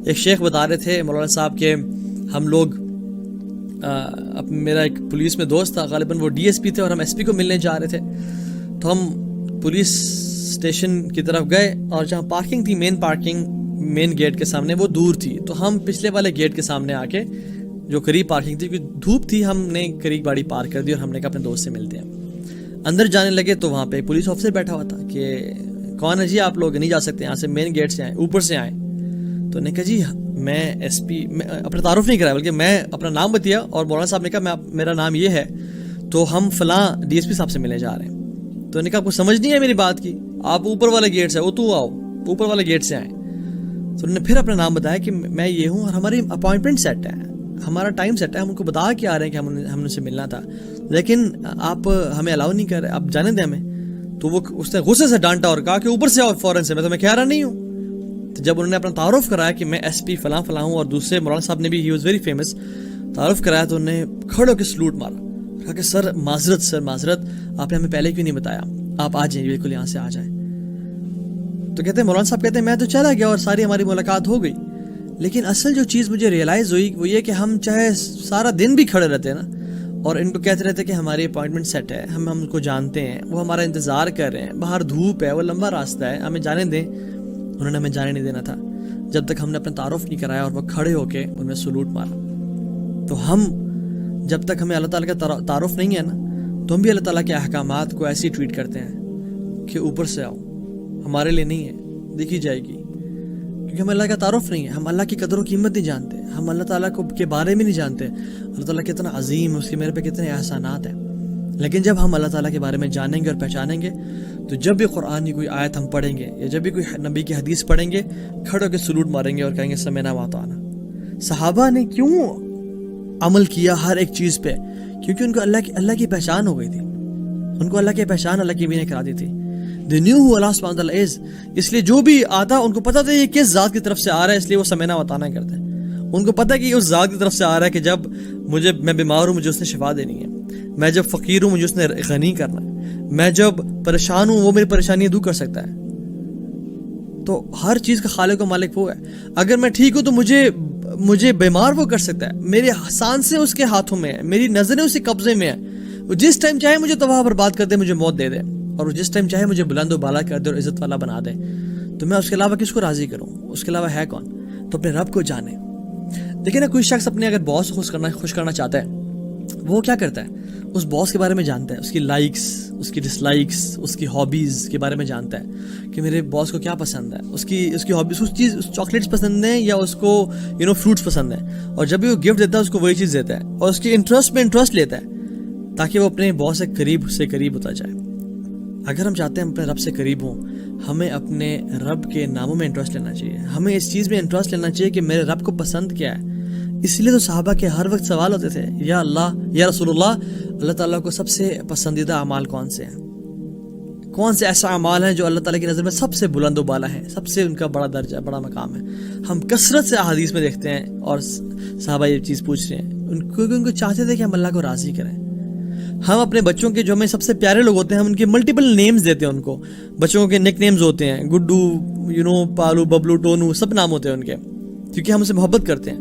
ایک شیخ بتا رہے تھے مولانا صاحب کہ ہم لوگ میرا ایک پولیس میں دوست تھا، غالباً وہ ڈی ایس پی تھے اور ہم ایس پی کو ملنے جا رہے تھے. تو ہم پولیس اسٹیشن کی طرف گئے اور جہاں پارکنگ تھی مین گیٹ کے سامنے وہ دور تھی. تو ہم پچھلے والے گیٹ کے سامنے آ کے جو قریب پارکنگ تھی کیونکہ دھوپ تھی ہم نے قریب گاڑی پارک کر دی اور ہم نے کہا اپنے دوست سے ملتے ہیں. اندر جانے لگے تو وہاں پہ ایک پولیس آفیسر بیٹھا ہوا تھا کہ کون ہے جی آپ لوگ نہیں جا سکتے یہاں سے، مین گیٹ سے آئیں، اوپر سے آئیں. تو نے کہا جی میں ایس پی، میں اپنا تعارف نہیں کرایا بلکہ میں اپنا نام بتایا اور مولانا صاحب نے کہا میرا نام یہ ہے تو ہم فلاں ڈی ایس پی صاحب سے ملنے جا رہے ہیں. تو نے کہا آپ کو سمجھ نہیں ہے میری بات کی، آپ اوپر والے گیٹ سے تو آؤ اوپر والے گیٹ سے آئیں. تو انہوں نے پھر اپنا نام بتایا کہ میں یہ ہوں اور ہماری اپوائنٹمنٹ سیٹ ہے، ہمارا ٹائم سیٹ ہے، ہم ان کو بتا کے آ رہے ہیں کہ ہم ان سے ملنا تھا لیکن آپ ہمیں الاؤ نہیں کر رہے، آپ جانے دیں ہمیں. تو وہ اس نے غصے سے ڈانٹا اور کہا کہ اوپر سے آؤ فوراً سے، میں تو میں کہہ رہا نہیں ہوں. تو جب انہوں نے اپنا تعارف کرایا کہ میں ایس پی فلاں فلاں ہوں اور دوسرے مولانا صاحب نے بھی ہی واز ویری فیمس تعارف کرایا تو انہوں نے کھڑے ہو کے سلوٹ مارا، کہا کہ سر معذرت آپ نے ہمیں پہلے کیوں نہیں بتایا، آپ آ جائیں بالکل یہاں سے آ جائیں. تو کہتے ہیں مولانا صاحب کہتے ہیں میں تو چلا گیا اور ساری ہماری ملاقات ہو گئی لیکن اصل جو چیز مجھے ریئلائز ہوئی وہ یہ کہ ہم چاہے سارا دن بھی کھڑے رہتے ہیں نا اور ان کو کہتے رہتے کہ ہماری اپوائنٹمنٹ سیٹ ہے، ہم ان کو جانتے ہیں، وہ ہمارا انتظار کر رہے ہیں، باہر دھوپ ہے، وہ لمبا راستہ ہے، ہمیں جانے دیں. انہوں نے ہمیں جانے نہیں دینا تھا جب تک ہم نے اپنا تعارف نہیں کرایا اور وہ کھڑے ہو کے ان میں سلوٹ مارا. تو ہم جب تک ہمیں اللہ تعالیٰ کا تعارف نہیں ہے نا تو ہم بھی اللہ تعالیٰ کے احکامات کو ایسے ہی ٹویٹ کرتے ہیں کہ اوپر سے آؤ، ہمارے لیے نہیں ہے، دیکھی جائے گی، کیونکہ ہمیں اللہ کا تعارف نہیں ہے، ہم اللہ کی قدر و قیمت نہیں جانتے، ہم اللہ تعالیٰ کے بارے میں نہیں جانتے اللہ تعالیٰ کتنا عظیم ہے، اس کے میرے پہ کتنے احسانات ہیں. لیکن جب ہم اللہ تعالیٰ کے بارے میں جانیں گے اور پہچانیں گے تو جب بھی قرآن کی کوئی آیت ہم پڑھیں گے یا جب بھی کوئی نبی کی حدیث پڑھیں گے کھڑے ہو کے سلوٹ ماریں گے اور کہیں گے سمعنا واطعنا. صحابہ نے کیوں عمل کیا ہر ایک چیز پہ؟ کیونکہ ان کو اللہ کی پہچان ہو گئی تھی، ان کو اللہ کی پہچان اللہ کی بھی نے کرا دی تھی. They knew who Allah subhanahu wa ta'ala is. اس لیے جو بھی آتا ان کو پتا تھا یہ کس ذات کی طرف سے آ رہا ہے، اس لیے وہ سمعنا واطعنا کرتے ہیں. ان کو پتا ہے کہ یہ اس ذات کی طرف سے آ رہا ہے کہ جب میں بیمار ہوں مجھے اس نے شفا دینی ہے، میں جب فقیر ہوں مجھے اس نے غنی کرنا ہے، میں جب پریشان ہوں وہ میری پریشانیاں دور کر سکتا ہے. تو ہر چیز کا خالق و مالک وہ ہے. اگر میں ٹھیک ہوں تو مجھے بیمار وہ کر سکتا ہے، میری سانسیں اس کے ہاتھوں میں ہیں، میری نظریں اس کے قبضے میں ہیں. وہ جس ٹائم چاہے مجھے تباہ برباد کر دے، مجھے موت دے دے، اور وہ جس ٹائم چاہے مجھے بلند و بالا کر دے اور عزت والا بنا دے. تو میں اس کے علاوہ کس کو راضی کروں؟ اس کے علاوہ ہے کون؟ تو اپنے رب کو جانے. دیکھیں نا کوئی شخص اپنے اگر باس کو خوش کرنا چاہتا ہے وہ کیا کرتا ہے؟ اس باس کے بارے میں جانتا ہے، اس کی لائکس، اس کی ڈس لائکس، اس کی ہابیز کے بارے میں جانتا ہے کہ میرے باس کو کیا پسند ہے، اس کی ہابیز، اس چیز چاکلیٹس پسند ہیں یا اس کو فروٹس پسند ہیں، اور جب بھی وہ گفٹ دیتا ہے اس کو وہی چیز دیتا ہے اور اس کی انٹرسٹ میں انٹرسٹ لیتا ہے تاکہ وہ اپنے باس سے قریب ہوتا جائے. اگر ہم چاہتے ہیں ہم اپنے رب سے قریب ہوں ہمیں اپنے رب کے ناموں میں انٹرسٹ لینا چاہیے، ہمیں اس چیز میں انٹرسٹ لینا چاہیے کہ میرے رب کو پسند کیا ہے. اس لیے تو صحابہ کے ہر وقت سوال ہوتے تھے یا اللہ یا رسول اللہ، اللہ تعالیٰ کو سب سے پسندیدہ اعمال کون سے ہیں، کون سے ایسا اعمال ہیں جو اللہ تعالیٰ کی نظر میں سب سے بلند و بالا ہے، سب سے ان کا بڑا درجہ بڑا مقام ہے. ہم کثرت سے احادیث میں دیکھتے ہیں اور صحابہ یہ چیز پوچھ رہے ہیں کیونکہ ان کو چاہتے تھے کہ ہم اللہ کو راضی کریں. ہم اپنے بچوں کے جو ہمیں سب سے پیارے لوگ ہوتے ہیں ہم ان کے ملٹیپل نیمز دیتے ہیں، ان کو بچوں کے نک نیمز ہوتے ہیں، گڈو پالو ببلو ٹونو سب نام ہوتے ہیں ان کے، کیونکہ ہم اسے محبت کرتے ہیں.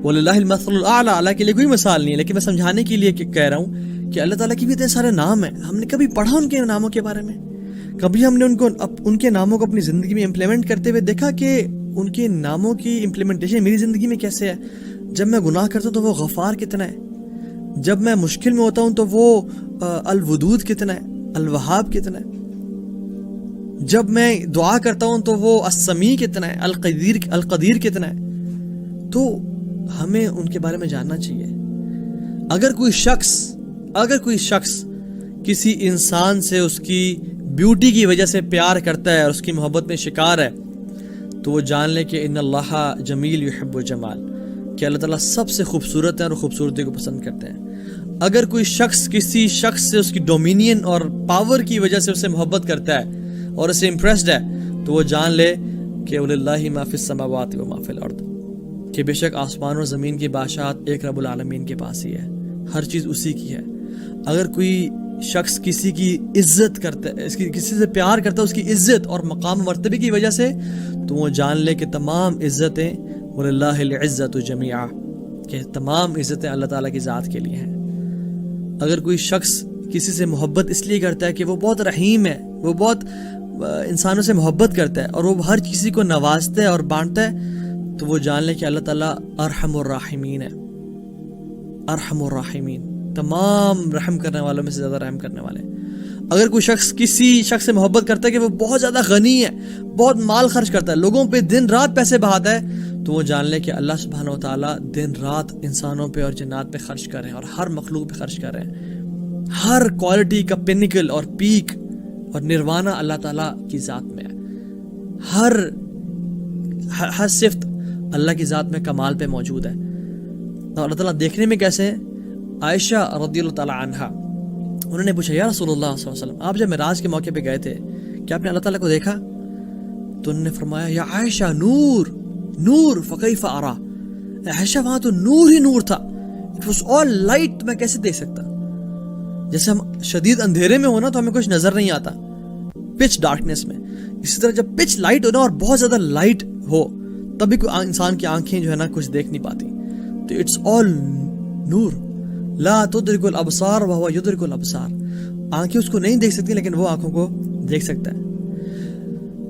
وَلِلَّهِ الْمَثَلُ الْأَعْلَىٰ، اللہ کے لیے کوئی مثال نہیں ہے، لیکن میں سمجھانے کے لیے کہہ رہا ہوں کہ اللہ تعالیٰ کے بھی اتنے سارے نام ہیں. ہم نے کبھی پڑھا ان کے ناموں کے بارے میں؟ کبھی ہم نے ان کے ناموں کو اپنی زندگی میں امپلیمنٹ کرتے ہوئے دیکھا کہ ان کے ناموں کی امپلیمنٹیشن میری زندگی میں کیسے ہے؟ جب میں گناہ کرتا ہوں تو وہ غفار کتنا ہے، جب میں مشکل میں ہوتا ہوں تو وہ الودود کتنا ہے، الوہاب کتنا ہے، جب میں دعا کرتا ہوں تو وہ السمیع کتنا ہے، القدیر کتنا ہے. تو ہمیں ان کے بارے میں جاننا چاہیے. اگر کوئی شخص کسی انسان سے اس کی بیوٹی کی وجہ سے پیار کرتا ہے اور اس کی محبت میں شکار ہے تو وہ جان لے کہ ان اللہ جمیل یحب الجمال، کہ اللہ تعالیٰ سب سے خوبصورت ہے اور خوبصورتی کو پسند کرتے ہیں. اگر کوئی شخص کسی شخص سے اس کی ڈومینین اور پاور کی وجہ سے اسے محبت کرتا ہے اور اسے امپریسڈ ہے تو وہ جان لے کہ وَلِلَّهِ مَا فِي السَّمَاوَاتِ وَمَا فِي الْأَرْضِ، کہ بے شک آسمان اور زمین کی بادشاہت ایک رب العالمین کے پاس ہی ہے، ہر چیز اسی کی ہے. اگر کوئی شخص کسی کی عزت کرتا ہے, کسی سے پیار کرتا ہے اس کی عزت اور مقام مرتبے کی وجہ سے, تو وہ جان لے کہ تمام عزتیں وَلِلَّهِ الْعِزَّةُ جَمِيعًا, کہ تمام عزتیں اللہ تعالیٰ کی ذات کے لیے ہیں. اگر کوئی شخص کسی سے محبت اس لیے کرتا ہے کہ وہ بہت رحیم ہے, وہ بہت انسانوں سے محبت کرتا ہے اور وہ ہر کسی کو نوازتا ہے اور بانٹتا ہے, تو وہ جان لے کہ اللہ تعالیٰ ارحم الراحمین ہے, ارحم الراحمین, تمام رحم کرنے والوں میں سے زیادہ رحم کرنے والے. اگر کوئی شخص کسی شخص سے محبت کرتا ہے کہ وہ بہت زیادہ غنی ہے, بہت مال خرچ کرتا ہے, لوگوں پہ دن رات پیسے بہاتا ہے, تو وہ جان لے کہ اللہ سبحانہ و تعالیٰ دن رات انسانوں پہ اور جنات پہ خرچ کر رہے ہیں اور ہر مخلوق پہ خرچ کر رہے ہیں. ہر کوالٹی کا پینیکل اور پیک اور نروانا اللہ تعالیٰ کی ذات میں ہے. ہر صفت اللہ کی ذات میں کمال پہ موجود ہے. اور اللہ تعالیٰ دیکھنے میں کیسے ہیں؟ عائشہ رضی اللہ تعالیٰ عنہا, انہوں نے پوچھا یا رسول اللہ صلی اللہ علیہ وسلم, آپ جب معراج کے موقع پہ گئے تھے کیا آپ نے اللہ تعالیٰ کو دیکھا؟ تو انہوں نے فرمایا یا عائشہ نور نور فکیف ارا, عائشہ وہاں تو نور ہی نور تھا, اٹ واز آل لائٹ, میں کیسے دیکھ سکتا؟ جیسے ہم شدید اندھیرے میں ہونا تو ہمیں کچھ نظر نہیں آتا, پچ ڈارکنیس میں, اسی طرح جب پچ لائٹ ہونا اور بہت زیادہ لائٹ ہو تبھی کوئی انسان کی آنکھیں جو ہے نا کچھ دیکھ نہیں پاتی. تو اٹس آل نور, لا تدرک الابصار وهو یدرک الابصار, آنکھیں اس کو نہیں دیکھ سکتی لیکن وہ آنکھوں کو دیکھ سکتا ہے.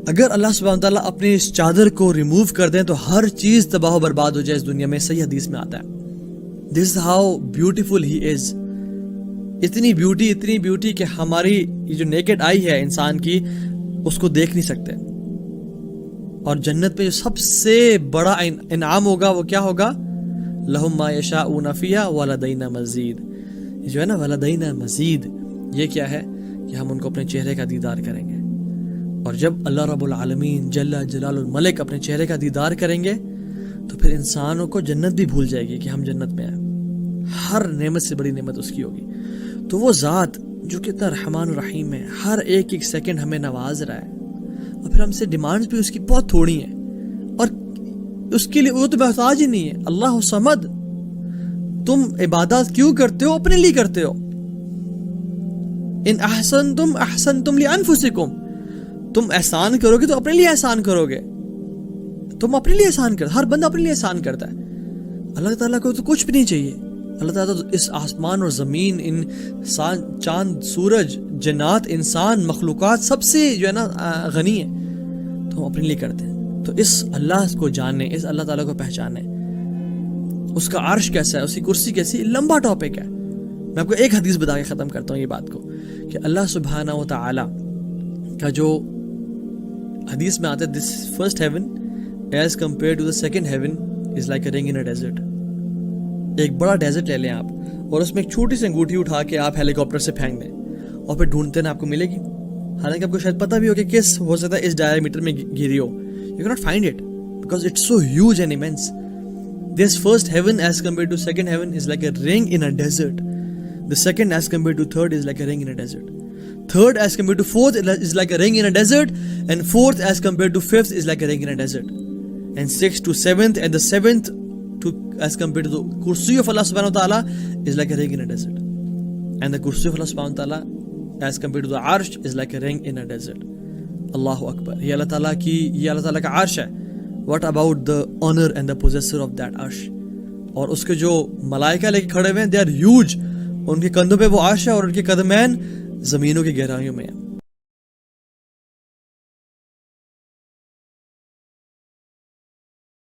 اگر اللہ سبحانہ تعالیٰ اپنی اس چادر کو ریموو کر دیں تو ہر چیز تباہ و برباد ہو جائے اس دنیا میں. صحیح حدیث میں آتا ہے دس از ہاؤ بیوٹیفل ہی از, اتنی بیوٹی کہ ہماری یہ جو نیکڈ آئی ہے انسان کی اس کو دیکھ نہیں سکتے. اور جنت میں جو سب سے بڑا انعام ہوگا وہ کیا ہوگا؟ لہم ما یشاءون فیہا ولدینا مزید. یہ جو ہے نا ولدینا مزید, یہ کیا ہے کہ ہم ان کو اپنے چہرے کا دیدار کریں گے. اور جب اللہ رب العالمین جل جلال الملک اپنے چہرے کا دیدار کریں گے تو پھر انسانوں کو جنت بھی بھول جائے گی کہ ہم جنت میں ہیں. ہر نعمت سے بڑی نعمت اس کی ہوگی. تو وہ ذات جو کتنا رحمان الرحیم ہے, ہر ایک سیکنڈ ہمیں نواز رہا ہے, اور پھر ہم سے ڈیمانڈز بھی اس کی بہت تھوڑی ہیں, اور اس کے لیے وہ تو محتاج ہی نہیں ہے. اللہ صمد, تم عبادات کیوں کرتے ہو؟ اپنے لیے کرتے ہو. ان احسنتم احسنتم لانفسکم, تم احسان کرو گے تو اپنے لیے احسان کرو گے, تم اپنے لیے احسان کرتے, ہر بندہ اپنے لیے احسان کرتا ہے. اللہ تعالیٰ کو تو کچھ بھی نہیں چاہیے. اللہ تعالیٰ تو اس آسمان اور زمین, ان چاند سورج جنات انسان مخلوقات سب سے جو ہے نا غنی ہے, تو ہم اپنے لیے کرتے ہیں. تو اس اللہ کو جاننے, اس اللہ تعالیٰ کو پہچانے, اس کا عرش کیسا ہے, اس کی کرسی کیسی, لمبا ٹاپک ہے. میں آپ کو ایک حدیث بتا کے ختم کرتا ہوں یہ بات کو, کہ اللہ سبحانہ و تعالیٰ کا جو حدیث میں آتا ہے this first heaven as compare to the second heaven is like a ring in a desert. ایک بڑا ڈیزرٹ لے لیں آپ, اور اس میں ایک چھوٹی سی انگوٹھی اٹھا کے آپ ہیلی کاپٹر سے پھینک دیں, اور پھر ڈھونڈتے ہیں آپ کو ملے گی. حالانکہ آپ کو شاید پتہ بھی ہو کہ کس ہو سکتا ہے اس ڈائر میٹر میں گری ہو. You cannot find it because it's so huge and immense. This first heaven as compared to second heaven is like a ring in a desert. The second as compared to third is like a ring in a desert. Third as compared to fourth is like a ring in a desert. And fourth as compared to fifth is like a ring in a desert. And sixth to seventh, and the seventh to as compared to the kursi of Allah subhanahu wa ta'ala is like a ring in a desert. And the kursi of Allah subhanahu wa ta'ala as compared to the arsh is like a ring in a desert. اللہ اکبر, یہ اللہ تعالیٰ کا عرش ہے. What about the honour and the possessor of that عرش, اور اس کے جو ملائکہ لے کے کھڑے ہوئے ہیں, دے آر ہیوج, ان کے کندھوں پہ وہ عرش ہے اور ان کے قدمین زمینوں کی گہرائیوں میں ہیں.